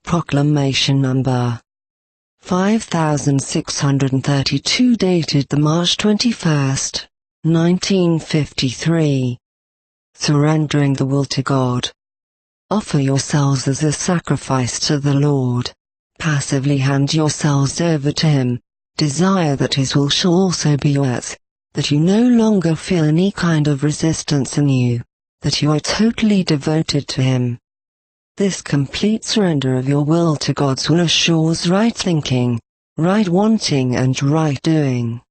Proclamation number 5632, dated the March 21st, 1953. Surrendering the will to God. Offer yourselves as a sacrifice to the Lord. Passively hand yourselves over to Him. Desire that His will shall also be yours, that you no longer feel any kind of resistance in you, that you are totally devoted to Him. This complete surrender of your will to God's will assures right thinking, right wanting and right doing.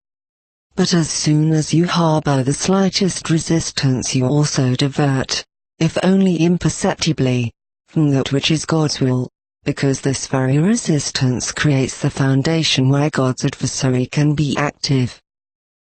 But as soon as you harbor the slightest resistance, you also divert, if only imperceptibly, from that which is God's will, because this very resistance creates the foundation where God's adversary can be active.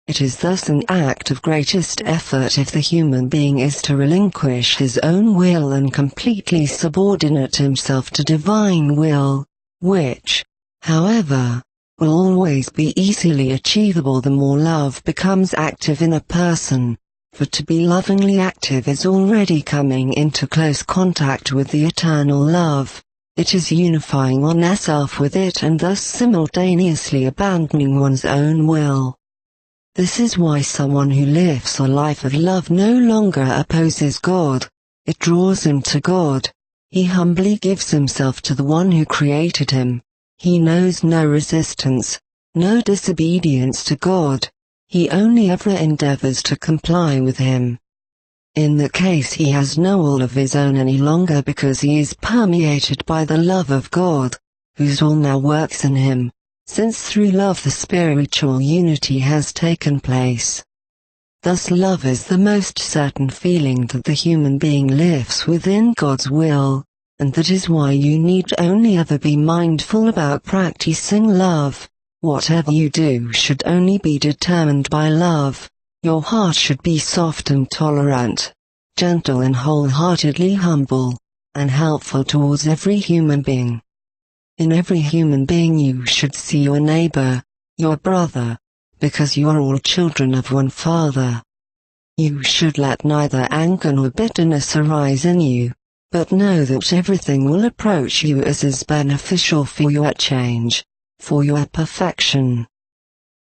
It is thus an act of greatest effort if the human being is to relinquish his own will and completely subordinate himself to divine will, which, however, will always be easily achievable the more love becomes active in a person, for to be lovingly active is already coming into close contact with the eternal love. It is unifying oneself with it and thus simultaneously abandoning one's own will. This is why someone who lives a life of love no longer opposes God. It draws him to God. He humbly gives himself to the one who created him. He knows no resistance, no disobedience to God. He only ever endeavors to comply with Him. In that case he has no will of his own any longer, because he is permeated by the love of God, whose will now works in him, since through love the spiritual unity has taken place. Thus love is the most certain feeling that the human being lives within God's will, and that is why you need only ever be mindful about practicing love. Whatever you do should only be determined by love. Your heart should be soft and tolerant, gentle and wholeheartedly humble, and helpful towards every human being. In every human being you should see your neighbor, your brother, because you are all children of one Father. You should let neither anger nor bitterness arise in you, but know that everything will approach you as is beneficial for your change, for your perfection.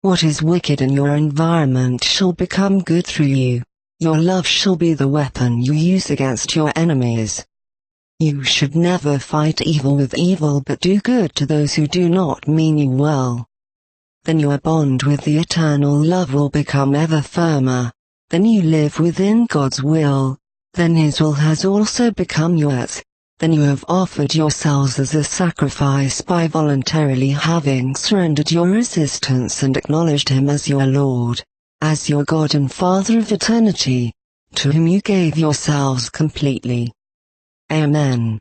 What is wicked in your environment shall become good through you. Your love shall be the weapon you use against your enemies. You should never fight evil with evil, but do good to those who do not mean you well. Then your bond with the eternal love will become ever firmer. Then you live within God's will. Then His will has also become yours. Then you have offered yourselves as a sacrifice by voluntarily having surrendered your resistance and acknowledged Him as your Lord, as your God and Father of eternity, to whom you gave yourselves completely. Amen.